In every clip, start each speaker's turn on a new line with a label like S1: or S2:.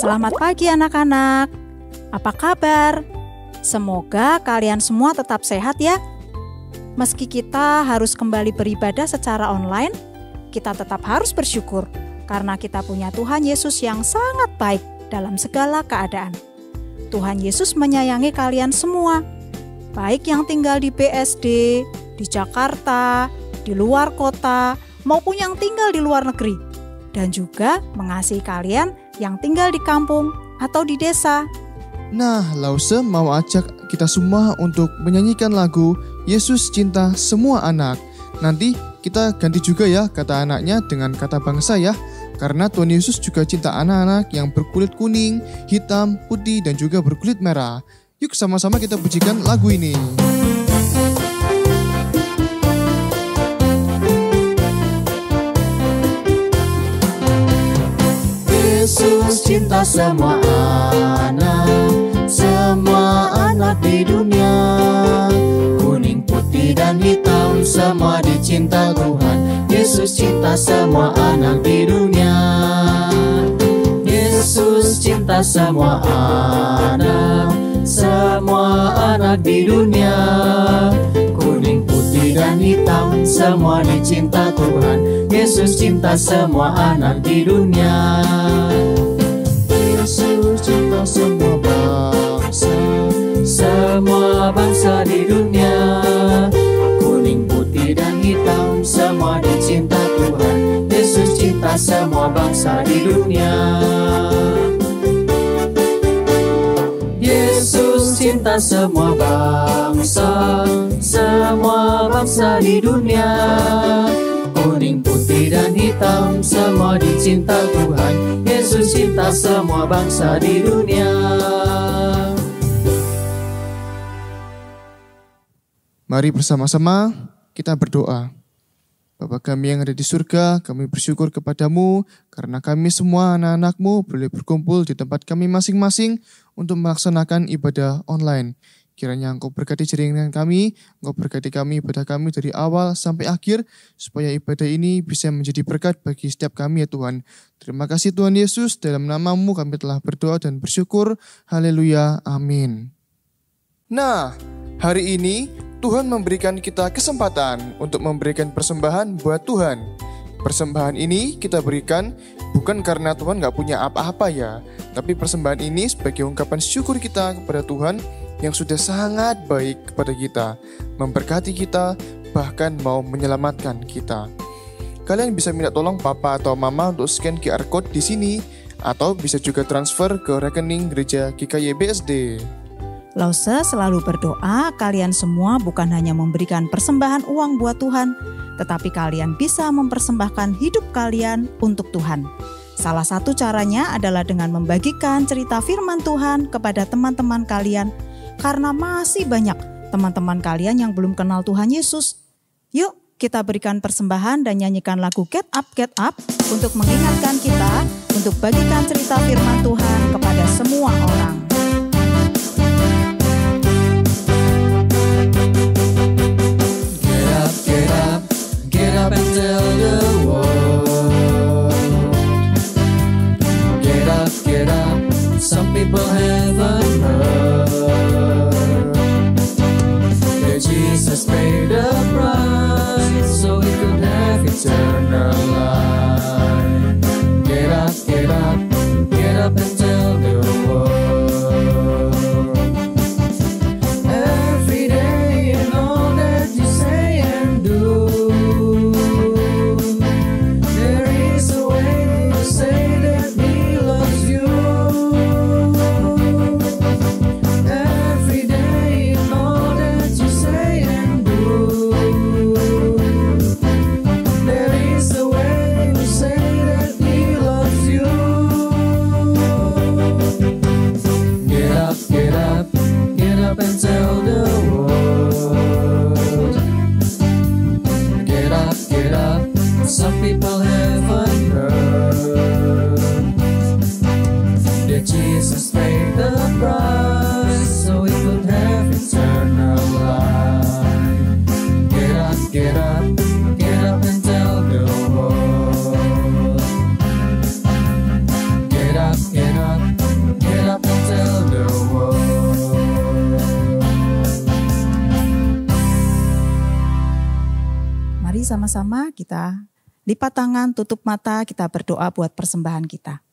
S1: Selamat pagi anak-anak. Apa kabar? Semoga kalian semua tetap sehat ya. Meski kita harus kembali beribadah secara online, kita tetap harus bersyukur karena kita punya Tuhan Yesus yang sangat baik dalam segala keadaan. Tuhan Yesus menyayangi kalian semua, baik yang tinggal di BSD, di Jakarta, di luar kota, maupun yang tinggal di luar negeri, dan juga mengasihi kalian yang tinggal di kampung atau di desa.
S2: Nah, Lause mau ajak kita semua untuk menyanyikan lagu Yesus Cinta Semua Anak. Nanti kita ganti juga ya kata anaknya dengan kata bangsa ya. Karena Tuhan Yesus juga cinta anak-anak yang berkulit kuning, hitam, putih, dan juga berkulit merah. Yuk sama-sama kita pujikan lagu ini.
S3: Yesus cinta semua anak di dunia. Kuning, putih, dan hitam semua dicinta Tuhan. Yesus cinta semua anak di dunia. Yesus cinta semua anak di dunia. Kuning, putih, dan hitam semua dicinta Tuhan. Yesus cinta semua anak di dunia. Yesus cinta semua bangsa di dunia. Kuning, putih, dan hitam semua dicinta Tuhan. Yesus cinta semua bangsa di dunia. Yesus cinta semua bangsa di dunia. Kuning, putih, dan hitam semua dicinta Tuhan. Yesus cinta semua bangsa di dunia.
S2: Mari bersama-sama kita berdoa. Bapa kami yang ada di surga, kami bersyukur kepadamu karena kami semua anak-anakmu boleh berkumpul di tempat kami masing-masing untuk melaksanakan ibadah online. Kiranya Engkau berkati jaringan kami, Engkau berkati kami ibadah kami dari awal sampai akhir, supaya ibadah ini bisa menjadi berkat bagi setiap kami ya Tuhan. Terima kasih Tuhan Yesus, dalam nama-Mu kami telah berdoa dan bersyukur. Haleluya, amin. Nah, hari ini Tuhan memberikan kita kesempatan untuk memberikan persembahan buat Tuhan. Persembahan ini kita berikan bukan karena Tuhan gak punya apa-apa ya, tapi persembahan ini sebagai ungkapan syukur kita kepada Tuhan yang sudah sangat baik kepada kita, memberkati kita, bahkan mau menyelamatkan kita. Kalian bisa minta tolong papa atau mama untuk scan QR Code di sini, atau bisa juga transfer ke rekening gereja GKY BSD.
S1: Lause selalu berdoa kalian semua bukan hanya memberikan persembahan uang buat Tuhan, tetapi kalian bisa mempersembahkan hidup kalian untuk Tuhan. Salah satu caranya adalah dengan membagikan cerita firman Tuhan kepada teman-teman kalian, karena masih banyak teman-teman kalian yang belum kenal Tuhan Yesus. Yuk kita berikan persembahan dan nyanyikan lagu Get Up, Get Up untuk mengingatkan kita untuk bagikan cerita firman Tuhan kepada semua orang.
S3: Get up and tell the world. Get up, some people haven't heard that Jesus paid the price so we could have eternal life. Get up and tell the world.
S1: Mari sama-sama kita lipat tangan, tutup mata, kita berdoa buat persembahan kita.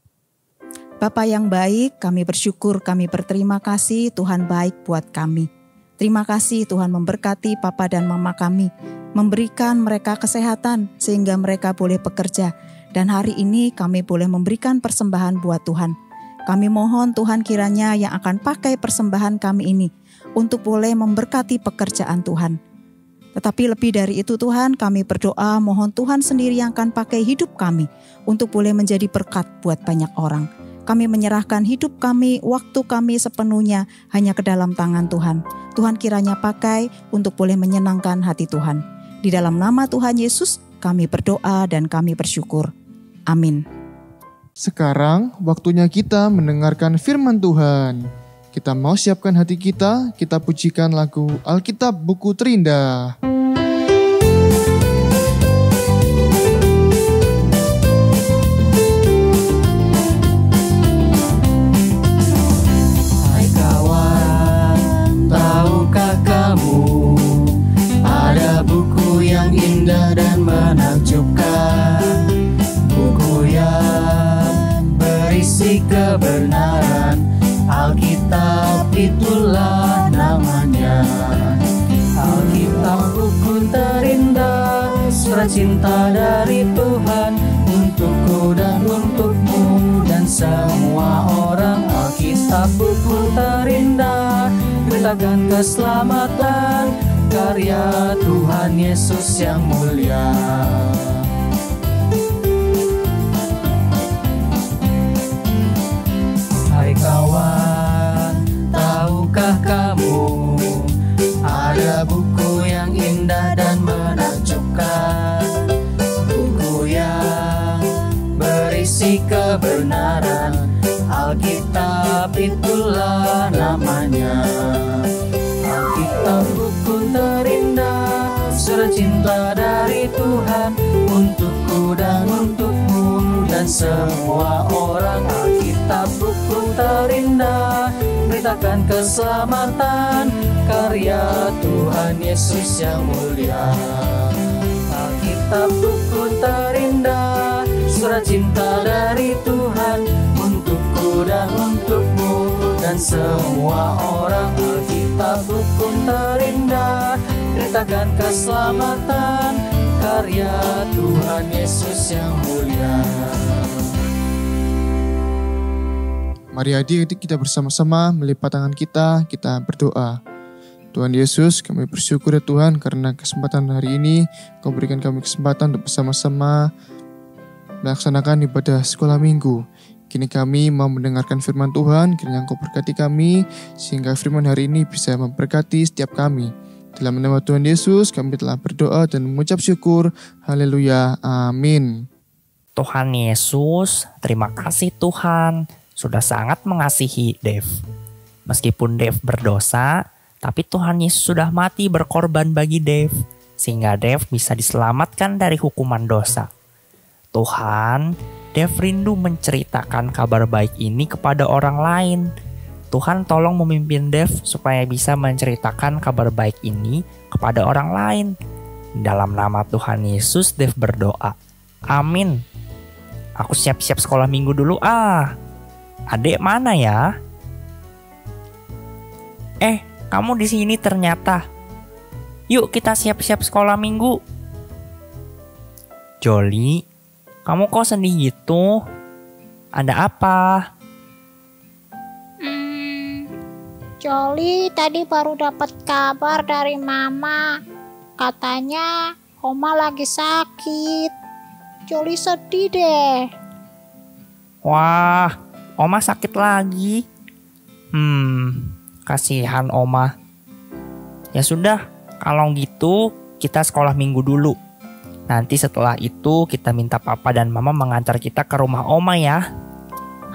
S1: Bapa yang baik, kami bersyukur, kami berterima kasih Tuhan baik buat kami. Terima kasih Tuhan memberkati Papa dan Mama kami, memberikan mereka kesehatan sehingga mereka boleh bekerja. Dan hari ini kami boleh memberikan persembahan buat Tuhan. Kami mohon Tuhan kiranya yang akan pakai persembahan kami ini untuk boleh memberkati pekerjaan Tuhan. Tetapi lebih dari itu Tuhan, kami berdoa mohon Tuhan sendiri yang akan pakai hidup kami untuk boleh menjadi berkat buat banyak orang. Kami menyerahkan hidup kami, waktu kami sepenuhnya hanya ke dalam tangan Tuhan. Tuhan kiranya pakai untuk boleh menyenangkan hati Tuhan. Di dalam nama Tuhan Yesus kami berdoa dan kami bersyukur. Amin.
S2: Sekarang waktunya kita mendengarkan firman Tuhan. Kita mau siapkan hati kita pujikan lagu Alkitab Buku Terindah.
S3: Hai kawan, tahukah kamu ada buku yang indah dan menakjubkan, buku yang berisi kebenaran. Alkitab itulah namanya. Alkitab buku terindah, surat cinta dari Tuhan untukku dan untukmu dan semua orang. Alkitab buku terindah, beritakan keselamatan, karya Tuhan Yesus yang mulia. Hai kawan, tahukah kamu ada buku yang indah dan menakjubkan, buku yang berisi kebenaran. Alkitab itulah namanya. Alkitab buku terindah, surat cinta dari Tuhan untukku dan untukmu dan semua orang. Alkitab buku terindah, beritakan keselamatan, karya Tuhan Yesus yang mulia. Alkitab buku terindah, surat cinta dari Tuhan untukku dan untukmu dan semua orang. Alkitab buku terindah, beritakan keselamatan, karya Tuhan Yesus yang mulia.
S2: Mari adik-adik kita bersama-sama melipat tangan kita berdoa. Tuhan Yesus, kami bersyukur ya Tuhan karena kesempatan hari ini Kau berikan kami kesempatan untuk bersama-sama melaksanakan ibadah sekolah minggu. Kini kami mau mendengarkan firman Tuhan, kiranya Engkau berkati kami sehingga firman hari ini bisa memberkati setiap kami. Dalam nama Tuhan Yesus kami telah berdoa dan mengucap syukur. Haleluya, amin.
S4: Tuhan Yesus, terima kasih Tuhan sudah sangat mengasihi Dev. Meskipun Dev berdosa, tapi Tuhan Yesus sudah mati berkorban bagi Dev, sehingga Dev bisa diselamatkan dari hukuman dosa. Tuhan, Dev rindu menceritakan kabar baik ini kepada orang lain. Tuhan tolong memimpin Dev supaya bisa menceritakan kabar baik ini kepada orang lain. Dalam nama Tuhan Yesus, Dev berdoa. Amin. Aku siap-siap sekolah minggu dulu Adek mana ya? Kamu di sini ternyata. Yuk kita siap-siap sekolah minggu. Joli, kamu kok sedih gitu? Ada apa?
S5: Joli tadi baru dapat kabar dari Mama. Katanya Oma lagi sakit. Joli sedih deh.
S4: Wah, Oma sakit lagi. Kasihan Oma. Ya sudah, kalau gitu kita sekolah minggu dulu. Nanti setelah itu kita minta Papa dan Mama mengantar kita ke rumah Oma ya.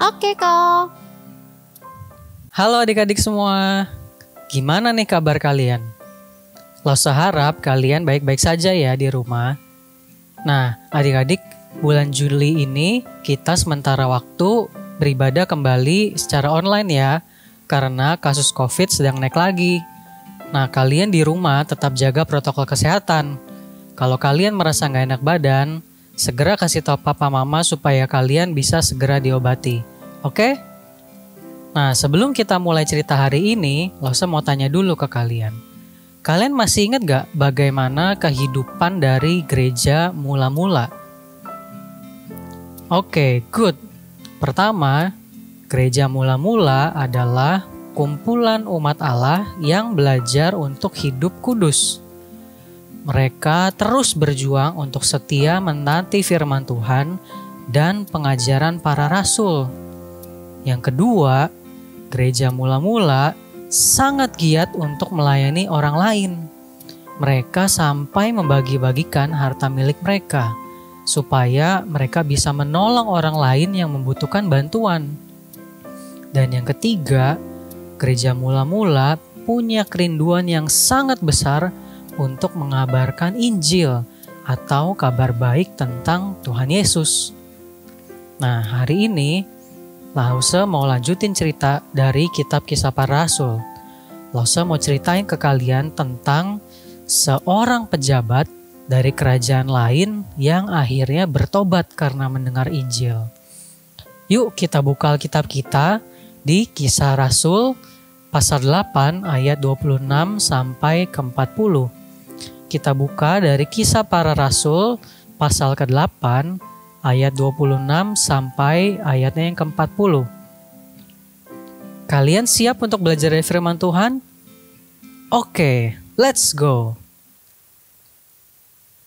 S5: Oke kok.
S6: Halo adik-adik semua. Gimana nih kabar kalian? Losa harap kalian baik-baik saja ya di rumah. Nah, adik-adik, bulan Juli ini kita sementara waktu beribadah kembali secara online ya. Karena kasus COVID sedang naik lagi. Nah, kalian di rumah tetap jaga protokol kesehatan. kalau kalian merasa gak enak badan, segera kasih tahu papa mama supaya kalian bisa segera diobati. Oke? Nah, sebelum kita mulai cerita hari ini, Lause mau tanya dulu ke kalian. Kalian masih ingat gak bagaimana kehidupan dari gereja mula-mula? Oke, good. Pertama, gereja mula-mula adalah kumpulan umat Allah yang belajar untuk hidup kudus. Mereka terus berjuang untuk setia menaati firman Tuhan dan pengajaran para rasul. Yang kedua, gereja mula-mula sangat giat untuk melayani orang lain. Mereka sampai membagi-bagikan harta milik mereka, supaya mereka bisa menolong orang lain yang membutuhkan bantuan. Dan yang ketiga, gereja mula-mula punya kerinduan yang sangat besar untuk mengabarkan Injil atau kabar baik tentang Tuhan Yesus. Nah, hari ini Lause mau lanjutin cerita dari kitab Kisah Para Rasul. Lause mau ceritain ke kalian tentang seorang pejabat dari kerajaan lain yang akhirnya bertobat karena mendengar Injil. Yuk kita buka Alkitab kita di Kisah Rasul pasal 8 ayat 26 sampai ke 40. Kita buka dari Kisah Para Rasul pasal ke-8 ayat 26 sampai ayatnya yang ke-40. Kalian siap untuk belajar dari firman Tuhan? Oke, let's go.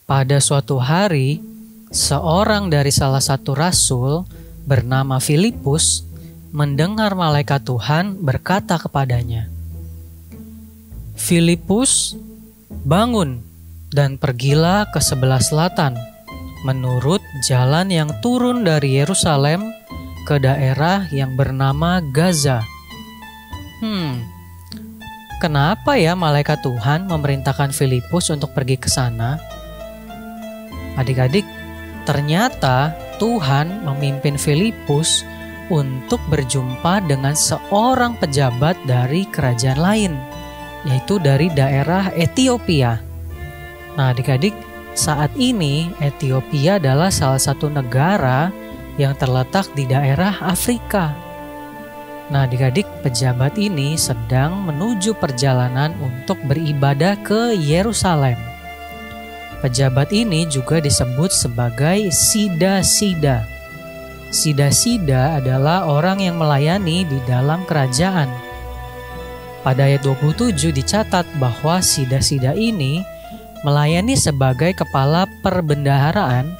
S6: Pada suatu hari, seorang dari salah satu rasul bernama Filipus mendengar malaikat Tuhan berkata kepadanya, "Filipus, bangun dan pergilah ke sebelah selatan, menurut jalan yang turun dari Yerusalem ke daerah yang bernama Gaza." Kenapa ya malaikat Tuhan memerintahkan Filipus untuk pergi ke sana? Adik-adik, ternyata Tuhan memimpin Filipus untuk berjumpa dengan seorang pejabat dari kerajaan lain, yaitu dari daerah Ethiopia. Nah, adik-adik, saat ini Ethiopia adalah salah satu negara yang terletak di daerah Afrika. Nah, adik-adik, pejabat ini sedang menuju perjalanan untuk beribadah ke Yerusalem. Pejabat ini juga disebut sebagai Sida-Sida. Sida-Sida adalah orang yang melayani di dalam kerajaan. Pada ayat 27 dicatat bahwa Sida-Sida ini melayani sebagai kepala perbendaharaan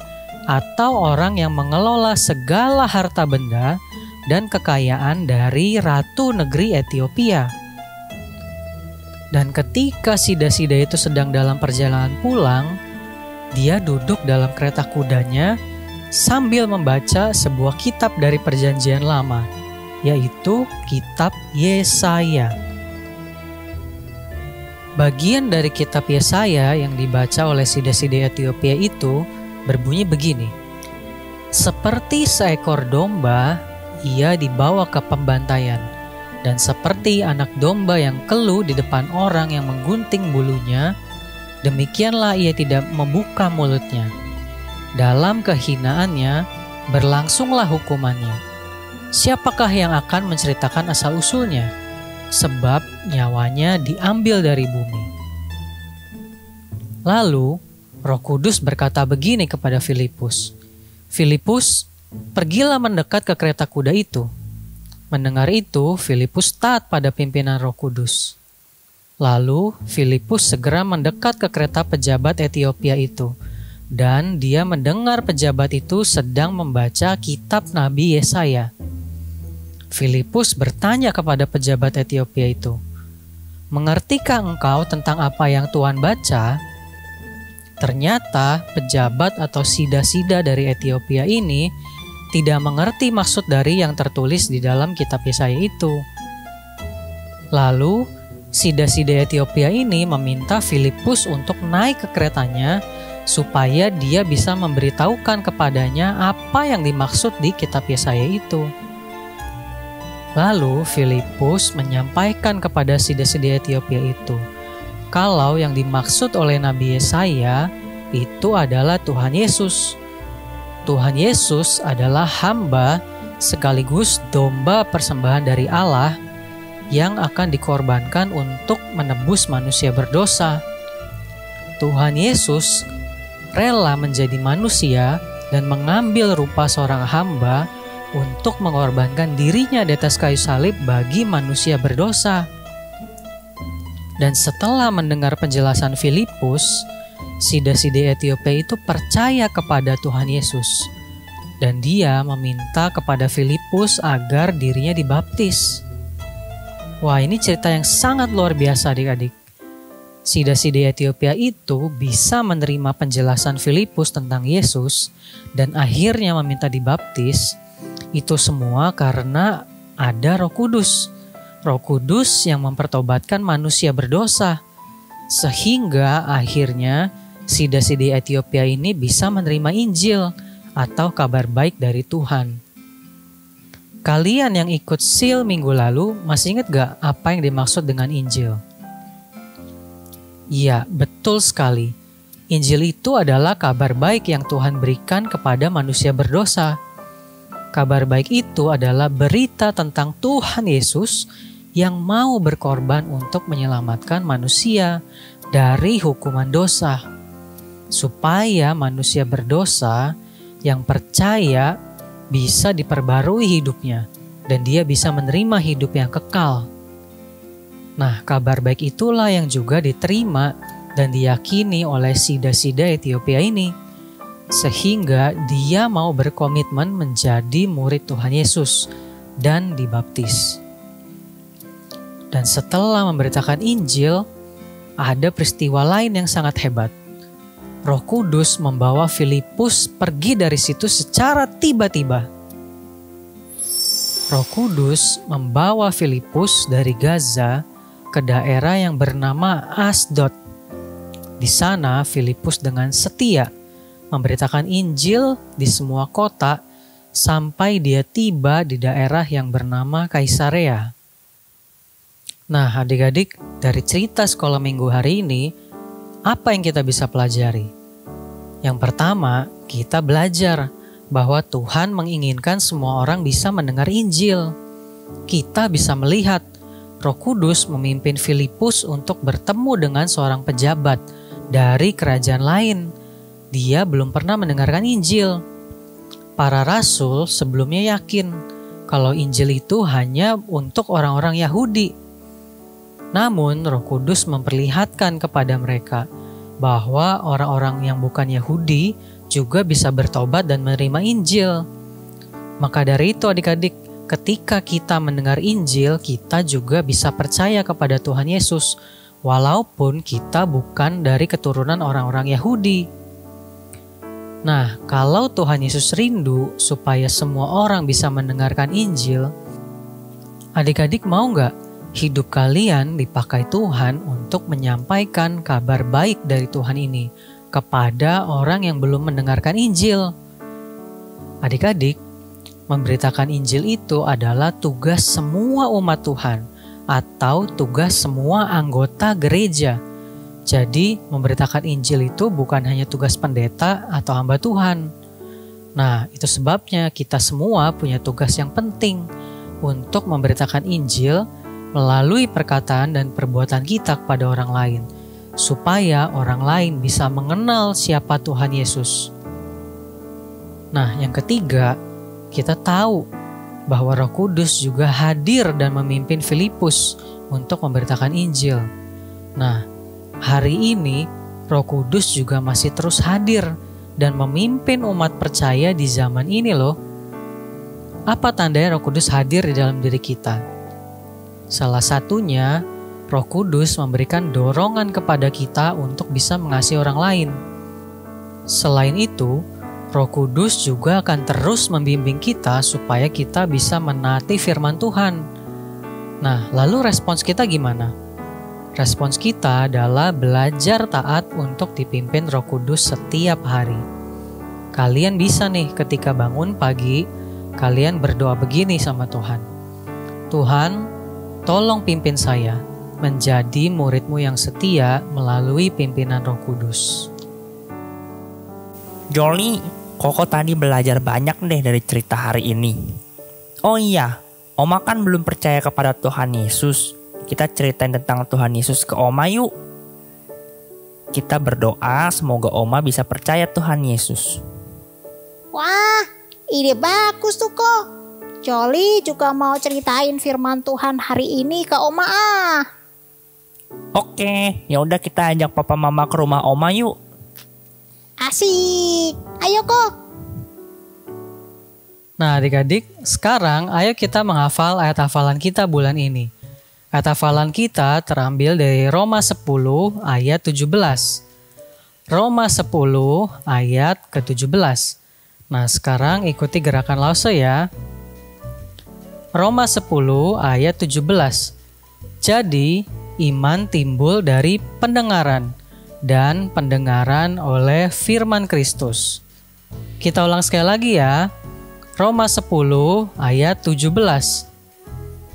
S6: atau orang yang mengelola segala harta benda dan kekayaan dari ratu negeri Ethiopia. Dan ketika Sida-Sida itu sedang dalam perjalanan pulang, dia duduk dalam kereta kudanya sambil membaca sebuah kitab dari Perjanjian Lama, yaitu kitab Yesaya. Bagian dari kitab Yesaya yang dibaca oleh Sida-Sida Ethiopia itu berbunyi begini: "Seperti seekor domba, ia dibawa ke pembantaian, dan seperti anak domba yang keluh di depan orang yang menggunting bulunya, demikianlah ia tidak membuka mulutnya. Dalam kehinaannya berlangsunglah hukumannya. Siapakah yang akan menceritakan asal-usulnya? Sebab nyawanya diambil dari bumi." Lalu Roh Kudus berkata begini kepada Filipus, "Filipus, pergilah mendekat ke kereta kuda itu." Mendengar itu, Filipus taat pada pimpinan Roh Kudus. Lalu Filipus segera mendekat ke kereta pejabat Ethiopia itu, dan dia mendengar pejabat itu sedang membaca kitab Nabi Yesaya. Filipus bertanya kepada pejabat Ethiopia itu, "Mengertikah engkau tentang apa yang Tuhan baca?" Ternyata pejabat atau Sida-Sida dari Ethiopia ini tidak mengerti maksud dari yang tertulis di dalam kitab Yesaya itu. Lalu Sida-Sida Ethiopia ini meminta Filipus untuk naik ke keretanya supaya dia bisa memberitahukan kepadanya apa yang dimaksud di kitab Yesaya itu. Lalu Filipus menyampaikan kepada Sida-Sida Ethiopia itu kalau yang dimaksud oleh Nabi Yesaya itu adalah Tuhan Yesus. Tuhan Yesus adalah hamba sekaligus domba persembahan dari Allah yang akan dikorbankan untuk menebus manusia berdosa. Tuhan Yesus rela menjadi manusia dan mengambil rupa seorang hamba untuk mengorbankan dirinya di atas kayu salib bagi manusia berdosa. Dan setelah mendengar penjelasan Filipus, Sida-sida Etiopia itu percaya kepada Tuhan Yesus. Dan dia meminta kepada Filipus agar dirinya dibaptis. Wah, ini cerita yang sangat luar biasa adik-adik. Sida-sida Etiopia itu bisa menerima penjelasan Filipus tentang Yesus dan akhirnya meminta dibaptis. Itu semua karena ada Roh Kudus. Roh Kudus yang mempertobatkan manusia berdosa. Sehingga akhirnya Sida-sida Etiopia ini bisa menerima Injil atau kabar baik dari Tuhan. Kalian yang ikut SEAL minggu lalu masih ingat gak apa yang dimaksud dengan Injil? Iya, betul sekali. Injil itu adalah kabar baik yang Tuhan berikan kepada manusia berdosa. Kabar baik itu adalah berita tentang Tuhan Yesus yang mau berkorban untuk menyelamatkan manusia dari hukuman dosa. Supaya manusia berdosa yang percaya bisa diperbarui hidupnya dan dia bisa menerima hidup yang kekal. Nah, kabar baik itulah yang juga diterima dan diyakini oleh Sida-sida Etiopia ini, sehingga dia mau berkomitmen menjadi murid Tuhan Yesus dan dibaptis. Dan setelah memberitakan Injil, ada peristiwa lain yang sangat hebat. Roh Kudus membawa Filipus pergi dari situ secara tiba-tiba. Roh Kudus membawa Filipus dari Gaza ke daerah yang bernama Asdod. Di sana Filipus dengan setia memberitakan Injil di semua kota sampai dia tiba di daerah yang bernama Kaisarea. Nah, adik-adik, dari cerita sekolah minggu hari ini, apa yang kita bisa pelajari? Yang pertama, kita belajar bahwa Tuhan menginginkan semua orang bisa mendengar Injil. Kita bisa melihat Roh Kudus memimpin Filipus untuk bertemu dengan seorang pejabat dari kerajaan lain. Dia belum pernah mendengarkan Injil. Para rasul sebelumnya yakin kalau Injil itu hanya untuk orang-orang Yahudi. Namun Roh Kudus memperlihatkan kepada mereka bahwa orang-orang yang bukan Yahudi juga bisa bertobat dan menerima Injil. Maka dari itu adik-adik, ketika kita mendengar Injil, kita juga bisa percaya kepada Tuhan Yesus, walaupun kita bukan dari keturunan orang-orang Yahudi. Nah, kalau Tuhan Yesus rindu supaya semua orang bisa mendengarkan Injil, adik-adik mau gak hidup kalian dipakai Tuhan untuk menyampaikan kabar baik dari Tuhan ini kepada orang yang belum mendengarkan Injil? Adik-adik, memberitakan Injil itu adalah tugas semua umat Tuhan atau tugas semua anggota gereja. Jadi, memberitakan Injil itu bukan hanya tugas pendeta atau hamba Tuhan. Nah, itu sebabnya kita semua punya tugas yang penting untuk memberitakan Injil melalui perkataan dan perbuatan kita kepada orang lain, supaya orang lain bisa mengenal siapa Tuhan Yesus. Nah, yang ketiga, kita tahu bahwa Roh Kudus juga hadir dan memimpin Filipus untuk memberitakan Injil. Nah, hari ini Roh Kudus juga masih terus hadir dan memimpin umat percaya di zaman ini loh. Apa tandanya Roh Kudus hadir di dalam diri kita? Salah satunya, Roh Kudus memberikan dorongan kepada kita untuk bisa mengasihi orang lain. Selain itu, Roh Kudus juga akan terus membimbing kita supaya kita bisa menaati firman Tuhan. Nah, lalu respons kita gimana? Respons kita adalah belajar taat untuk dipimpin Roh Kudus setiap hari. Kalian bisa nih ketika bangun pagi, kalian berdoa begini sama Tuhan. Tuhan, tolong pimpin saya menjadi murid-Mu yang setia melalui pimpinan Roh Kudus.
S4: Jolly, Koko tadi belajar banyak deh dari cerita hari ini. Oh iya, Oma kan belum percaya kepada Tuhan Yesus. Kita ceritain tentang Tuhan Yesus ke Oma yuk. Kita berdoa semoga Oma bisa percaya Tuhan Yesus.
S5: Wah, ide bagus tuh kok. Jolly juga mau ceritain firman Tuhan hari ini ke Oma ah.
S4: Oke, ya udah kita ajak papa mama ke rumah Oma yuk.
S5: Asik, ayo kok.
S6: Nah adik-adik, sekarang ayo kita menghafal ayat hafalan kita bulan ini. Ayat hafalan kita terambil dari Roma 10 ayat 17. Roma 10 ayat ke-17. Nah sekarang ikuti gerakan lause ya. Roma 10 ayat 17. Jadi iman timbul dari pendengaran, dan pendengaran oleh firman Kristus. Kita ulang sekali lagi ya. Roma 10 ayat 17.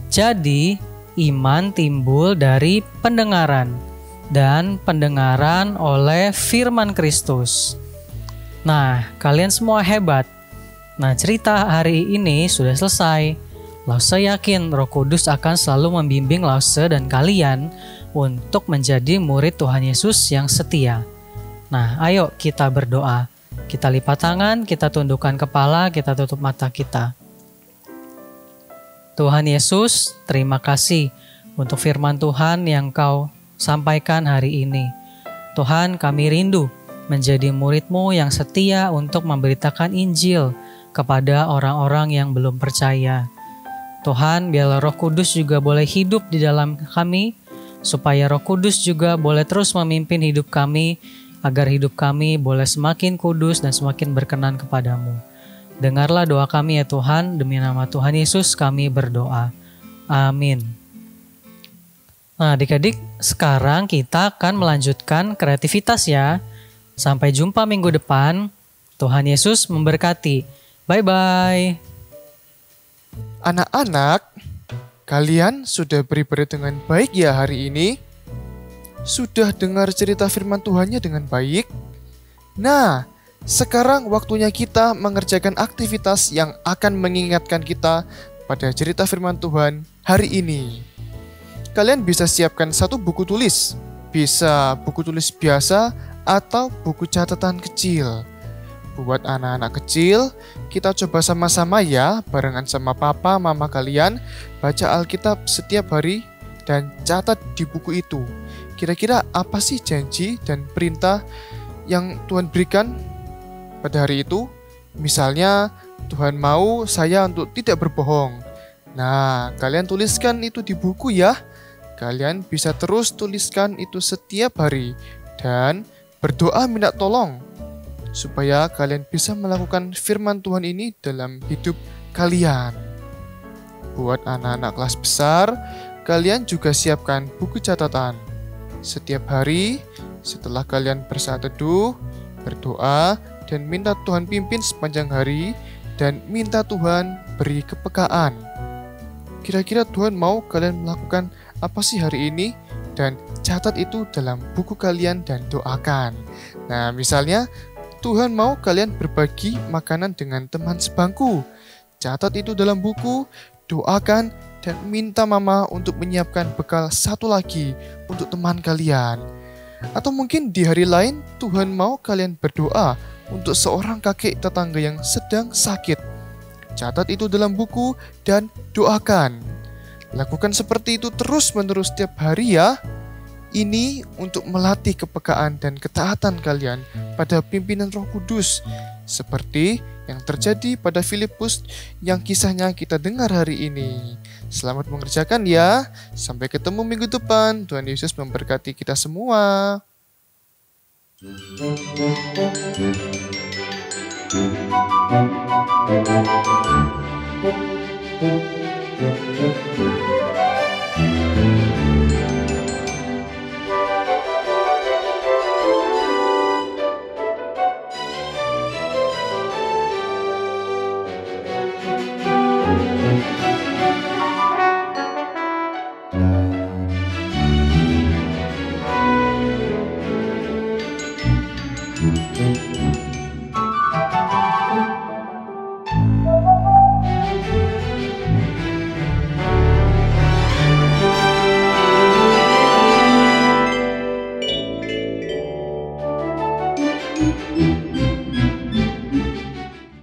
S6: Jadi iman timbul dari pendengaran, dan pendengaran oleh firman Kristus. Nah, kalian semua hebat. Nah, cerita hari ini sudah selesai. Lause yakin Roh Kudus akan selalu membimbing Lause dan kalian untuk menjadi murid Tuhan Yesus yang setia. Nah, ayo kita berdoa. Kita lipat tangan, kita tundukkan kepala, kita tutup mata kita. Tuhan Yesus, terima kasih untuk firman Tuhan yang Kau sampaikan hari ini. Tuhan, kami rindu menjadi murid-Mu yang setia untuk memberitakan Injil kepada orang-orang yang belum percaya. Tuhan, biarlah Roh Kudus juga boleh hidup di dalam kami, supaya Roh Kudus juga boleh terus memimpin hidup kami, agar hidup kami boleh semakin kudus dan semakin berkenan kepadamu. Dengarlah doa kami ya Tuhan, demi nama Tuhan Yesus kami berdoa. Amin. Nah adik-adik, sekarang kita akan melanjutkan kreativitas ya. Sampai jumpa minggu depan. Tuhan Yesus memberkati. Bye-bye.
S2: Anak-anak, kalian sudah beribadah dengan baik ya hari ini? Sudah dengar cerita firman Tuhannya dengan baik? Nah, sekarang waktunya kita mengerjakan aktivitas yang akan mengingatkan kita pada cerita firman Tuhan hari ini. Kalian bisa siapkan satu buku tulis, bisa buku tulis biasa atau buku catatan kecil. Buat anak-anak kecil, kita coba sama-sama ya, barengan sama papa, mama kalian, baca Alkitab setiap hari dan catat di buku itu. Kira-kira apa sih janji dan perintah yang Tuhan berikan pada hari itu? Misalnya, Tuhan mau saya untuk tidak berbohong. Nah, kalian tuliskan itu di buku ya. Kalian bisa terus tuliskan itu setiap hari dan berdoa minta tolong supaya kalian bisa melakukan firman Tuhan ini dalam hidup kalian. Buat anak-anak kelas besar, kalian juga siapkan buku catatan. Setiap hari, setelah kalian bersaat teduh, berdoa, dan minta Tuhan pimpin sepanjang hari, dan minta Tuhan beri kepekaan. Kira-kira Tuhan mau kalian melakukan apa sih hari ini? Dan catat itu dalam buku kalian dan doakan. Nah, misalnya, Tuhan mau kalian berbagi makanan dengan teman sebangku. Catat itu dalam buku, doakan, dan minta mama untuk menyiapkan bekal satu lagi untuk teman kalian. Atau mungkin di hari lain, Tuhan mau kalian berdoa untuk seorang kakek tetangga yang sedang sakit. Catat itu dalam buku dan doakan. Lakukan seperti itu terus-menerus setiap hari ya. Ini untuk melatih kepekaan dan ketaatan kalian pada pimpinan Roh Kudus, seperti yang terjadi pada Filipus yang kisahnya kita dengar hari ini. Selamat mengerjakan ya. Sampai ketemu minggu depan. Tuhan Yesus memberkati kita semua.